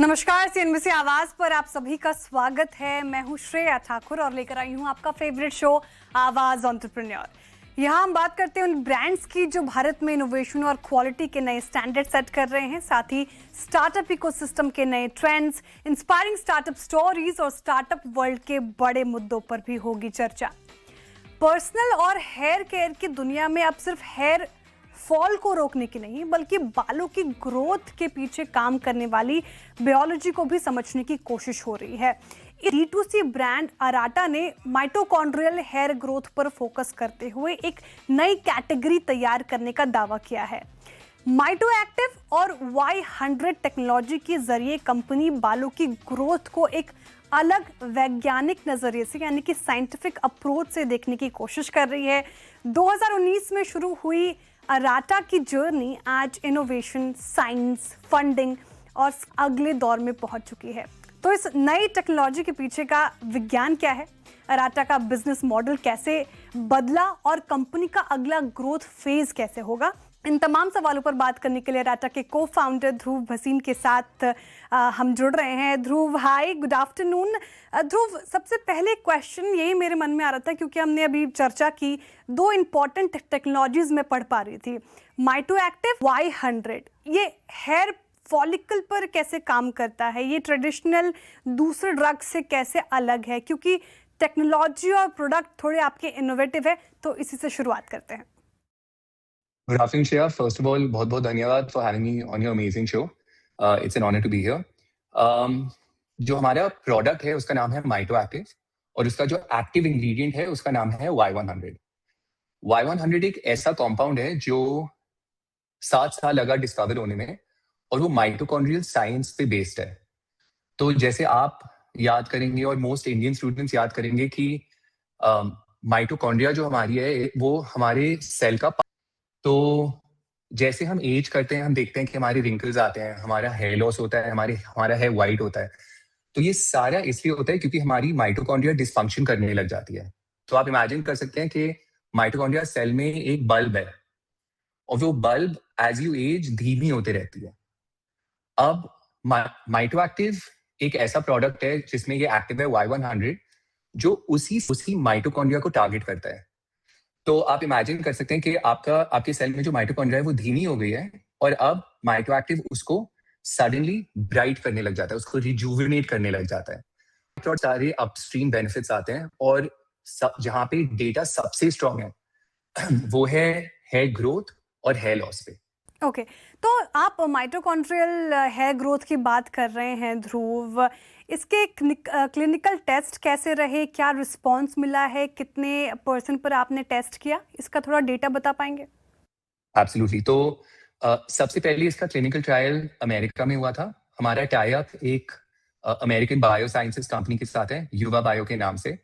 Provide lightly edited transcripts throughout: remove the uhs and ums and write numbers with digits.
नमस्कार, सीएनबीसी आवाज पर आप सभी का स्वागत है। मैं हूं श्रेया ठाकुर और लेकर आई हूं आपका फेवरेट शो आवाज एंटरप्रेन्योर। यहां हम बात करते हैं उन ब्रांड्स की जो भारत में इनोवेशन और क्वालिटी के नए स्टैंडर्ड सेट कर रहे हैं, साथ ही स्टार्टअप इकोसिस्टम के नए ट्रेंड्स, इंस्पायरिंग स्टार्टअप स्टोरीज और स्टार्टअप वर्ल्ड के बड़े मुद्दों पर भी होगी चर्चा। पर्सनल और हेयर केयर की दुनिया में अब सिर्फ हेयर फॉल को रोकने की नहीं बल्कि बालों की ग्रोथ के पीछे काम करने वाली बायोलॉजी को भी समझने की कोशिश हो रही है। D2C ब्रांड अराटा ने माइटोकॉन्ड्रियल हेयर ग्रोथ पर फोकस करते हुए एक नई कैटेगरी तैयार करने का दावा किया है। माइटो एक्टिव और Y100 टेक्नोलॉजी के जरिए कंपनी बालों की ग्रोथ को एक अलग वैज्ञानिक नजरिए से यानी कि साइंटिफिक अप्रोच से देखने की कोशिश कर रही है। 2019 में शुरू हुई अराटा की जर्नी आज इनोवेशन, साइंस, फंडिंग और अगले दौर में पहुंच चुकी है। तो इस नई टेक्नोलॉजी के पीछे का विज्ञान क्या है, अराटा का बिजनेस मॉडल कैसे बदला और कंपनी का अगला ग्रोथ फेज कैसे होगा, इन तमाम सवालों पर बात करने के लिए अराटा के को फाउंडर ध्रुव भसीन के साथ हम जुड़ रहे हैं। ध्रुव, हाय, गुड आफ्टरनून। ध्रुव, सबसे पहले क्वेश्चन यही मेरे मन में आ रहा था क्योंकि हमने अभी चर्चा की, दो इंपॉर्टेंट टेक्नोलॉजीज में पढ़ पा रही थी, माइटो एक्टिव, Y100। ये हेयर फॉलिकल पर कैसे काम करता है, ये ट्रेडिशनल दूसरे ड्रग से कैसे अलग है, क्योंकि टेक्नोलॉजी और प्रोडक्ट थोड़े आपके इनोवेटिव है, तो इसी से शुरुआत करते हैं। Good afternoon, Shreya. First of all, बहुत बहुत धन्यवाद for having me on your amazing show. It's an honor to be here. जो हमारा प्रोडक्ट है उसका नाम है माइटो एक्टिव और उसका जो एक्टिव इंग्रेडिएंट है उसका नाम है Y100. Y100 एक ऐसा कंपाउंड है जो 7 साल लगा डिस्कवर होने में और वो माइटोकॉन्ड्रियल साइंस पे बेस्ड है। तो जैसे आप याद करेंगे और मोस्ट इंडियन स्टूडेंट्स याद करेंगे कि माइटोकॉन्ड्रिया जो हमारी है वो हमारे सेल का, तो जैसे हम एज करते हैं हम देखते हैं कि हमारे रिंकल्स आते हैं, हमारा हेयर लॉस होता है, हमारा हेयर वाइट होता है। तो ये सारा इसलिए होता है क्योंकि हमारी माइटोकॉन्ड्रिया डिसफंक्शन करने लग जाती है। तो आप इमेजिन कर सकते हैं कि माइटोकॉन्ड्रिया सेल में एक बल्ब है और वो बल्ब एज यू एज धीमी होते रहती है। अब माइटो एक्टिव एक ऐसा प्रोडक्ट है जिसमें ये एक्टिव है Y100 जो उसी माइटोकॉन्ड्रिया को टारगेट करता है। तो आप इमेजिन कर सकते हैं कि आपके सेल में जो माइटोकॉन्ड्रिया है वो धीमी हो गई है और अब माइटो एक्टिव उसको सडनली ब्राइट करने लग जाता है, उसको रिजुविनेट करने लग जाता है। और सारे अपस्ट्रीम बेनिफिट्स आते हैं और जहां पे डेटा सबसे स्ट्रांग है वो है हेयर ग्रोथ और हेयर लॉस पे। ओके, तो आप माइटोकॉन्ड्रियल हेयर ग्रोथ की बात कर रहे हैं ध्रुव, इसके क्लिनिकल टेस्ट कैसे रहे, क्या रिस्पांस मिला है, कितने % पर आपने टेस्ट किया, इसका थोड़ा डेटा बता पाएंगे? एब्सोल्युटली। तो सबसे पहले इसका क्लिनिकल ट्रायल अमेरिका में हुआ था। हमारा टाई अप एक अमेरिकन बायोसाइंसेस कंपनी के साथ है, युवा बायो के नाम से।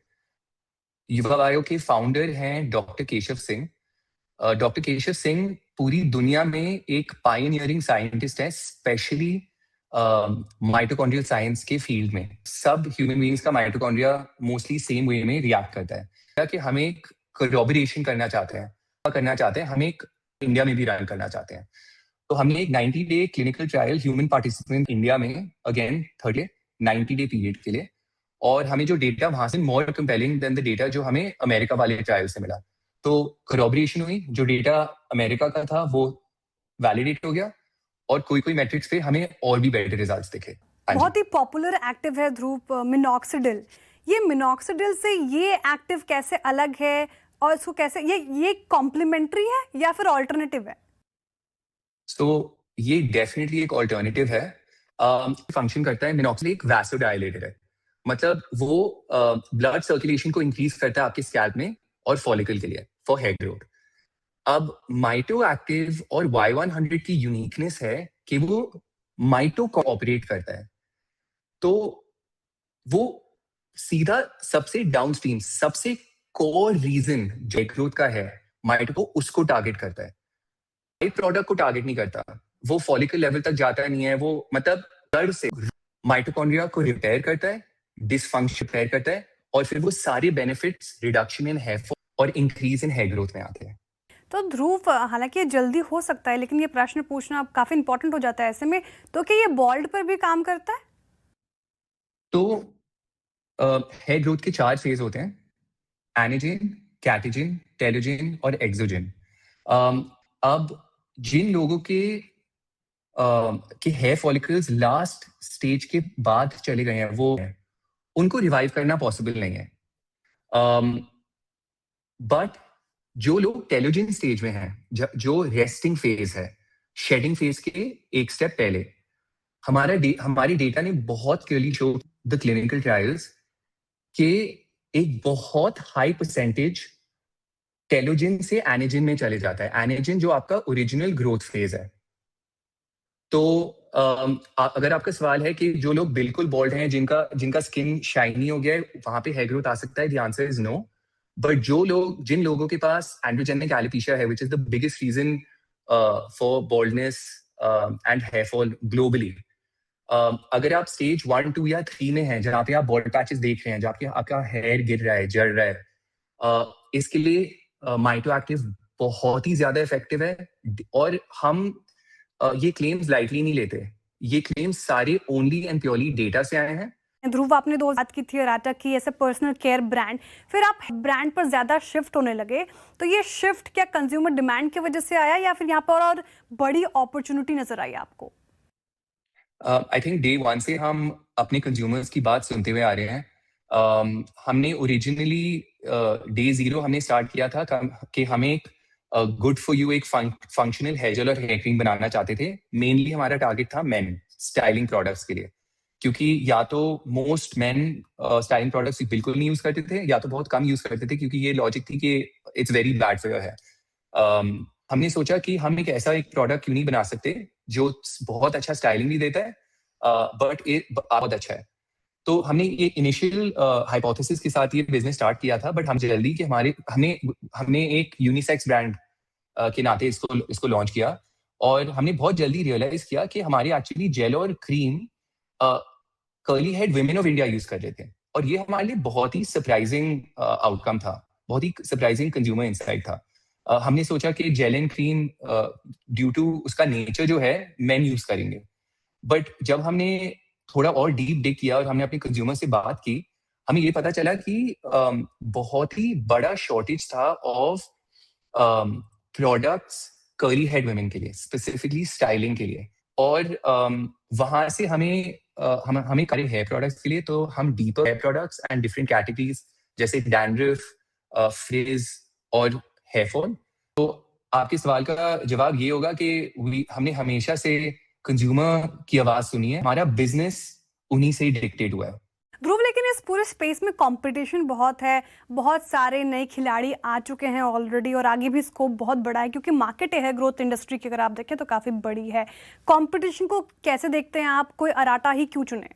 युवा बायो के फाउंडर हैं डॉक्टर केशव सिंह। डॉक्टर केशव सिंह पूरी दुनिया में एक पायनियरिंग साइंटिस्ट है, स्पेशली माइटोकॉन्ड्रियल साइंस के फील्ड में। सब ह्यूमन बीइंग्स का माइटोकॉन्ड्रिया मोस्टली सेम वे में रिएक्ट करता है। कि हम एक कोलैबोरेशन करना चाहते हैं, हम एक इंडिया में भी रन करना चाहते हैं। तो हमने एक 90 day clinical trial human participant India में, अगेन 90 डे पीरियड के लिए, और हमें जो डेटा वहां से मोर कंपेलिंग देन द डेटा जो हमें अमेरिका वाले ट्रायल से मिला। तो कोलैबोरेशन हुई, जो डेटा अमेरिका का था वो वैलिडेट हो गया और कोई मैट्रिक्स पे हमें और भी बेटर रिजल्ट्स दिखे। बहुत ही पॉपुलर एक्टिव है ध्रुव मिनॉक्सिडिल। ये मिनॉक्सिडिल से ये एक्टिव कैसे अलग है और इसको कैसे, ये कॉम्प्लीमेंट्री है या फिर ऑल्टरनेटिव है? ये डेफिनेटली एक ऑल्टरनेटिव है। फंक्शन करता है, मिनॉक्सिडिल एक वैसोडायलेटर है, मतलब वो ब्लड सर्कुलेशन को इंक्रीज करता है आपके स्कैल्प में और फॉलिकल के लिए फॉर हेयर ग्रोथ। अब माइटो एक्टिव और Y100 की यूनिकनेस है कि वो माइटो को ऑपरेट करता है, तो वो सीधा सबसे डाउनस्ट्रीम, सबसे कोर रीजन जो ग्रोथ का है माइटो को, उसको टारगेट करता है। बाई प्रोडक्ट को टारगेट नहीं करता, वो फॉलिकल लेवल तक जाता नहीं है, वो मतलब ब्लड से माइटोकॉन्ड्रिया को रिपेयर करता है, डिसफंक्शन रिपेयर करता है, और फिर वो सारे benefits reduction in hair fall और इंक्रीज इन हेयर ग्रोथ में आते हैं। तो ध्रुव, हालांकि ये जल्दी हो सकता है लेकिन ये प्रश्न पूछना काफी इंपॉर्टेंट हो जाता है ऐसे में, तो क्या ये बॉल्ड पर भी काम करता है? तो हेयर ग्रोथ के 4 फेज होते हैं: एनाजिन, कैटाजिन, टेलोजिन और एक्सोजिन। अब जिन लोगों के हेयर फॉलिकल्स लास्ट स्टेज के बाद चले गए हैं, वो उनको रिवाइव करना पॉसिबल नहीं है। बट जो लोग टेलोजिन स्टेज में हैं, जो रेस्टिंग फेज है, शेडिंग फेज के एक स्टेप पहले, हमारी डेटा ने बहुत clearly show the clinical trials के एक बहुत हाई परसेंटेज टेलोजिन से एनाजिन में चले जाता है। एनाजिन जो आपका ओरिजिनल ग्रोथ फेज है। तो अगर आपका सवाल है कि जो लोग बिल्कुल बॉल्ड हैं, जिनका स्किन शाइनी हो गया है, वहां पे हेयर ग्रोथ आ सकता है, the answer is no. But जिन लोगों के पास एंड्रोजेनिक एलोपेशिया है, which is the biggest reason for baldness and hair fall globally, अगर आप स्टेज 1, 2 या 3 में हैं, जहाँ पे आप बॉल्ड पैचेस देख रहे हैं, जहाँ पे आपका हेयर गिर रहा है, जड़ रहा है, इसके लिए माइटो एक्टिव बहुत ही ज्यादा इफेक्टिव है। और हम ये क्लेम्स लाइटली नहीं लेते। ये क्लेम्स सारे ओनली एंड प्योरली डेटा से आए हैं। ध्रुव, आपने दो बात की थी अराटा की ऐसे पर्सनल केयर ब्रांड, फिर आप ब्रांड पर ज्यादा शिफ्ट होने लगे, तो ये शिफ्ट क्या कंज्यूमर डिमांड की वजह से आया या फिर यहाँ पर और बड़ी अपॉर्चुनिटी नजर आई आपको? आई थिंक डे 1 से हम अपने कंज्यूमर्स की बात सुनते हुए आ रहे हैं। हमने ओरिजिनली डे 0 हमने स्टार्ट किया था कि हमें एक गुड फॉर यू, एक फंक्शनल हेयर जेल और हेयर क्रीम बनाना चाहते थे। मेनली हमारा टारगेट था मेन स्टाइलिंग प्रोडक्ट्स के लिए, क्योंकि या तो मोस्ट मेन स्टाइलिंग प्रोडक्ट्स बिल्कुल नहीं यूज करते थे, या तो बहुत कम यूज करते थे, क्योंकि ये लॉजिक थी कि it's very bad for your hair. हमने सोचा कि हम एक ऐसा एक प्रोडक्ट क्यों नहीं बना सकते जो बहुत अच्छा स्टाइलिंग भी देता है, बट बहुत अच्छा है। तो हमने ये इनिशियल हाइपोथेसिस के साथ ये बिजनेस स्टार्ट किया था, बट हम जल्दी कि हमने एक यूनिसेक्स ब्रांड के नाते इसको लॉन्च किया, और हमने बहुत जल्दी रियलाइज किया कि हमारी एक्चुअली जेल और cream curly head women of India use कर रहे थे, और ये हमारे लिए बहुत ही सरप्राइजिंग आउटकम था, बहुत ही सरप्राइजिंग कंज्यूमर इंसाइट था। हमने सोचा कि gel and cream due to उसका नेचर जो है मेन यूज करेंगे, बट जब हमने थोड़ा और डीप डिग किया और हमने अपने कंज्यूमर से बात की, हमें ये पता चला कि बहुत ही बड़ा शॉर्टेज था of products curly head women के लिए, स्पेसिफिकली स्टाइलिंग के लिए। और वहां से हमें करे हेयर प्रोडक्ट्स के लिए, तो हम deeper hair products and different categories जैसे डैंड्रफ, फ्रिज और हेयर फॉल। तो आपके सवाल का जवाब ये होगा कि हमने हमेशा से कंज्यूमर की आवाज सुनी है, हमारा बिजनेस उन्हीं से ही डिक्टेट हुआ है। ध्रुव, लेकिन इस पूरे स्पेस में कंपटीशन बहुत है, बहुत सारे नए खिलाड़ी आ चुके हैं ऑलरेडी, और आगे भी स्कोप बहुत बड़ा है, क्योंकि मार्केट है ग्रोथ इंडस्ट्री की अगर आप देखें तो काफी बड़ी है। कंपटीशन को कैसे देखते हैं आप? कोई अराटा ही क्यों चुने?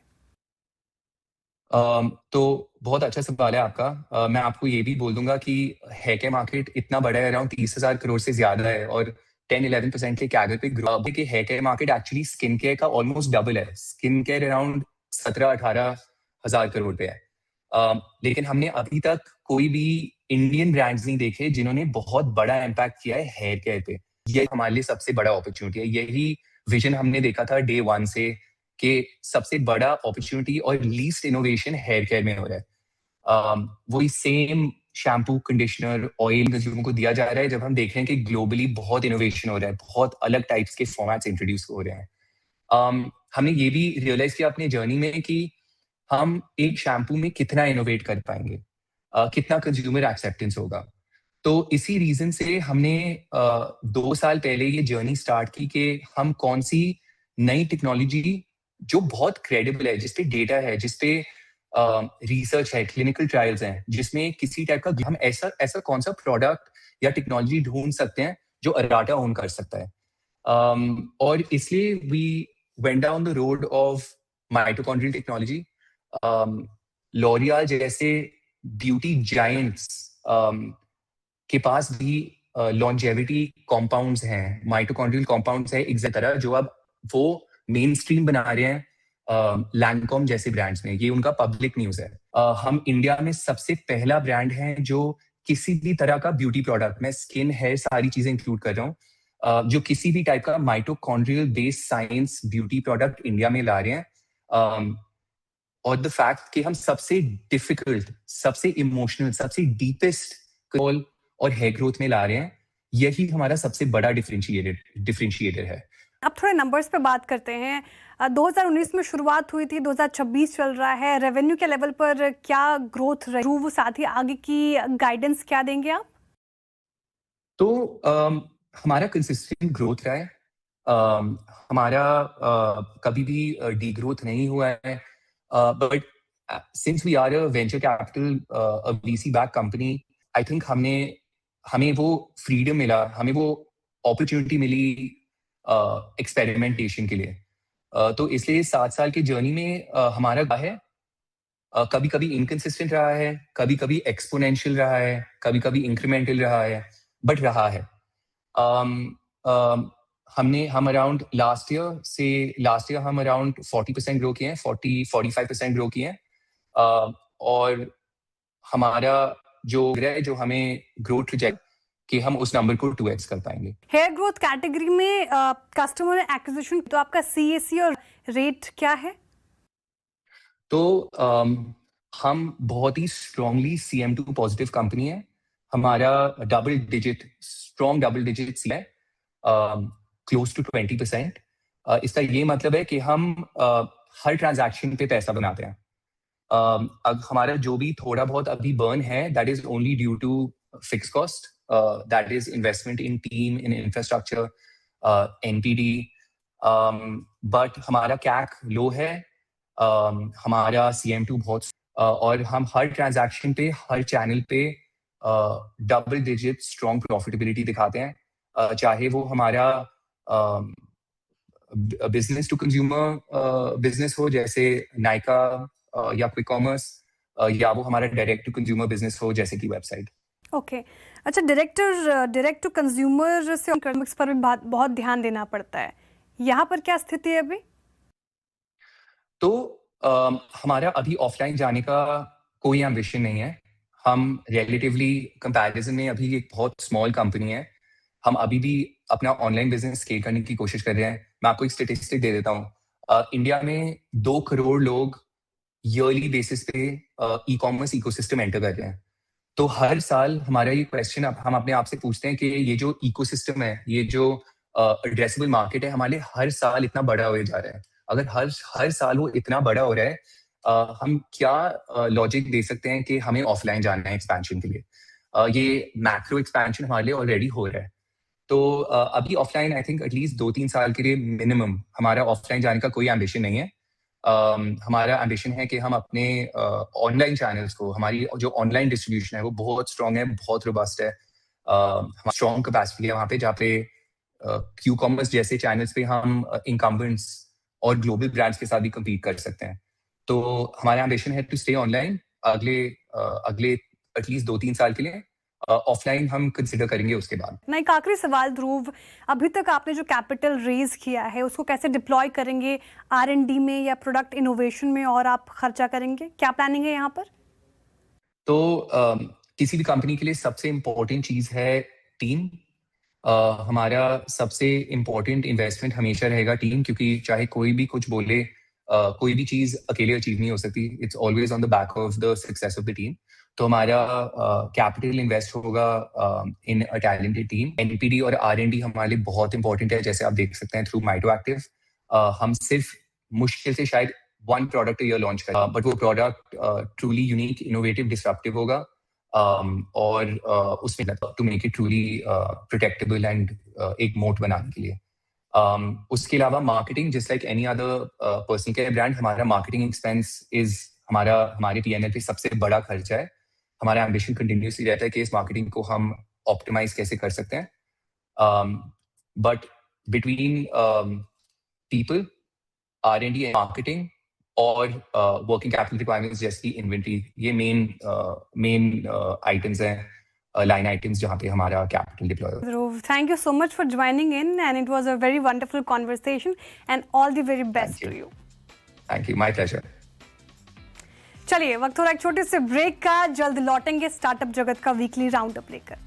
तो बहुत अच्छा सवाल है आपका। मैं आपको ये भी बोल दूंगा कि हेयर केयर मार्केट इतना बड़ा है, अराउंड 30,000 करोड़ से ज्यादा है, और 10-11% के कैगर पे ग्रो के hair care market actually skin care का ऑलमोस्ट डबल है। स्किन केयर अराउंड 17-18,000 करोड़ पे है। लेकिन हमने अभी तक कोई भी इंडियन ब्रांड्स नहीं देखे जिन्होंने बहुत बड़ा इम्पैक्ट किया है हेयर केयर पे। ये हमारे लिए सबसे बड़ा अपॉर्चुनिटी है। यही विजन हमने देखा था डे 1 से, कि सबसे बड़ा अपॉर्चुनिटी और लीस्ट इनोवेशन हेयर केयर में हो रहा है। वही same shampoo, conditioner, oil consumer को दिया जा रहा है, जब हम देख रहे हैं कि ग्लोबली बहुत इनोवेशन हो रहा है, बहुत अलग टाइप्स के फॉर्मेट्स इंट्रोड्यूस हो रहे हैं। हमने ये भी रियलाइज किया अपनी जर्नी में कि हम एक शैम्पू में कितना इनोवेट कर पाएंगे, कितना कंज्यूमर एक्सेप्टेंस होगा। तो इसी रीजन से हमने 2 साल पहले ये जर्नी स्टार्ट की कि हम कौन सी नई टेक्नोलॉजी जो बहुत क्रेडिबल है, जिसपे डेटा है, जिसपे रिसर्च है, क्लिनिकल ट्रायल्स हैं, जिसमें किसी टाइप का हम ऐसा कौन सा प्रोडक्ट या टेक्नोलॉजी ढूंढ सकते हैं जो अराटा ओन कर सकता है। और इसलिए we went down the road of mitochondrial technology. L'Oreal जैसे ब्यूटी जायंट्स के पास भी लॉन्जेविटी कॉम्पाउंड्स हैं, माइटोकॉन्ड्रियल कॉम्पाउंड्स हैं एक तरह, जो अब वो मेन स्ट्रीम बना रहे हैं लैंडकॉम जैसे ब्रांड्स में। ये उनका पब्लिक न्यूज है। हम इंडिया में सबसे पहला ब्रांड है जो किसी भी तरह का ब्यूटी प्रोडक्ट, मैं स्किन, हेयर, सारी चीजें इंक्लूड कर रहा हूँ, जो किसी भी टाइप का mitochondrial based science beauty product India में ला रहे हैं। और द फैक्ट कि हम सबसे डिफिकल्ट, सबसे इमोशनल, सबसे डीपेस्ट कॉल और हेयर ग्रोथ में ला रहे हैं, यही हमारा सबसे बड़ा डिफरेंशिएटर है। अब थोड़े नंबर्स पे बात करते हैं। 2019 में शुरुआत हुई थी, 2026 चल रहा है। रेवेन्यू के लेवल पर क्या ग्रोथ रही, वो साथ ही आगे की गाइडेंस क्या देंगे आप? तो हमारा कंसिस्टेंट ग्रोथ रहा है। हमारा कभी भी डीग्रोथ नहीं हुआ है। But since we are a venture capital, a VC back company, I think हमें वो फ्रीडम मिला, हमें वो अपॉर्चुनिटी मिली एक्सपेरिमेंटेशन के लिए। तो इसलिए 7 साल की जर्नी में हमारा है, कभी कभी इनकंसिस्टेंट रहा है, कभी कभी एक्सपोनेंशियल रहा है, कभी कभी इंक्रीमेंटल रहा है, बट रहा है। हम अराउंड लास्ट ईयर हम अराउंड 40% ग्रो किए हैं, 40-45% ग्रो किए हैं। और हमारा जो हमें ग्रोथ ट्रैजेक्टरी कि हम उस नंबर को 2x कर पाएंगे। हेयर ग्रोथ कैटेगरी में कस्टमर एक्विजिशन, तो आपका CAC और रेट क्या है? तो हम बहुत ही स्ट्रांगली CM2 पॉजिटिव कंपनी है। हमारा स्ट्रॉन्ग डबल डिजिट है, क्लोज टू 20%। इसका ये मतलब है कि हम हर ट्रांजैक्शन पे पैसा बनाते हैं। अब हमारा जो भी थोड़ा बहुत अभी बर्न है, that is only due to fix cost, that is investment in team, in infrastructure, NPD। But हमारा कैक लो है, हमारा CM2 बहुत, और हम हर ट्रांजैक्शन पे, हर चैनल पे डबल डिजिट स्ट्रॉन्ग प्रॉफिटेबिलिटी दिखाते हैं। चाहे वो हमारा बिजनेस टू कंज्यूमर बिजनेस हो, जैसे नाइका या क्विक कॉमर्स, या वो हमारा डायरेक्ट टू कंज्यूमर बिजनेस हो, जैसे कि वेबसाइट। ओके अच्छा, डायरेक्ट टू कंज्यूमर से इकोनॉमिक्स पर भी बहुत ध्यान देना पड़ता है। यहाँ पर क्या स्थिति है अभी? तो हमारा अभी ऑफलाइन जाने का कोई एम्बिशन नहीं है। हम रिलेटिवली कंपैरिजन में अभी एक बहुत स्मॉल कंपनी है। हम अभी भी अपना ऑनलाइन बिजनेस स्केल करने की कोशिश कर रहे हैं। मैं आपको एक स्टेटिस्टिक दे देता हूँ। इंडिया में 2 करोड़ लोग ईयरली बेसिस पे ई-कॉमर्स इकोसिस्टम एंटर कर रहे हैं। तो हर साल हमारा ये क्वेश्चन हम अपने आप से पूछते हैं कि ये जो इकोसिस्टम है, ये जो एड्रेसेबल मार्केट है, हमारे हर साल इतना बड़ा हो जा रहा है। अगर हर साल वो इतना बड़ा हो रहा है, हम क्या लॉजिक दे सकते हैं कि हमें ऑफलाइन जाना है एक्सपेंशन के लिए? ये मैक्रो एक्सपेंशन हमारे लिए ऑलरेडी हो रहा है। तो अभी ऑफलाइन आई थिंक एटलीस्ट 2-3 साल के लिए मिनिमम हमारा ऑफलाइन जाने का कोई एम्बिशन नहीं है। हमारा एम्बिशन है कि हम अपने ऑनलाइन चैनल्स को, हमारी जो ऑनलाइन डिस्ट्रीब्यूशन है वो बहुत स्ट्रांग है, बहुत रोबस्ट है। स्ट्रांग कैपेसिटी है वहाँ पे, जहाँ पे क्यू कॉमर्स जैसे चैनल्स पे हम इंकम्बेंट्स और ग्लोबल ब्रांड्स के साथ भी कम्पीट कर सकते हैं। तो हमारा एम्बिशन है टू स्टे ऑनलाइन अगले एटलीस्ट 2-3 साल के लिए। ऑफलाइन हम कंसिडर करेंगे उसके बाद। ना एक आखिरी सवाल ध्रुव, अभी तक आपने जो कैपिटल रेज किया है उसको कैसे डिप्लॉय करेंगे? R&D में या प्रोडक्ट इनोवेशन में और आप खर्चा करेंगे? क्या प्लानिंग है यहाँ पर? तो किसी भी कंपनी के लिए सबसे इम्पोर्टेंट चीज है टीम। हमारा सबसे इम्पोर्टेंट इन्वेस्टमेंट हमेशा रहेगा टीम, क्योंकि चाहे कोई भी कुछ बोले, कोई भी चीज अकेले अचीव नहीं हो सकती। It's always on the back of the success of the team. तो हमारा कैपिटल इन्वेस्ट होगा इन अ टैलेंटेड टीम। NPD और R&D हमारे लिए बहुत इंपॉर्टेंट है, जैसे आप देख सकते हैं थ्रू माइटोएक्टिव। हम सिर्फ मुश्किल से शायद 1 प्रोडक्ट ईयर लॉन्च करें, बट वो product truly unique, innovative, disruptive होगा। और उसमें to make it truly protectable and एक मोट बनाने के लिए। उसके अलावा marketing, just like any other personal care brand, हमारा मार्केटिंग एक्सपेंस हमारे P&L पे सबसे बड़ा खर्चा है। हमारा एम्बिशन कंटिन्यूसली रहता है कि इस मार्केटिंग को हम ऑप्टिमाइज कैसे कर सकते हैं। But between people, R&D and marketing और वर्किंग कैपिटल रिक्वायरमेंट्स जैसी इन्वेंट्री, ये मेन आइटम्स हैं, लाइन आइटम्स जहाँ पे हमारा कैपिटल डिप्लॉय होता है। Dhruv, thank you so much for joining in and it was a very wonderful conversation and all the very best to you. Thank you, my pleasure. चलिए, वक्त हो रहा है एक छोटे से ब्रेक का। जल्द लौटेंगे स्टार्टअप जगत का वीकली राउंड अप लेकर।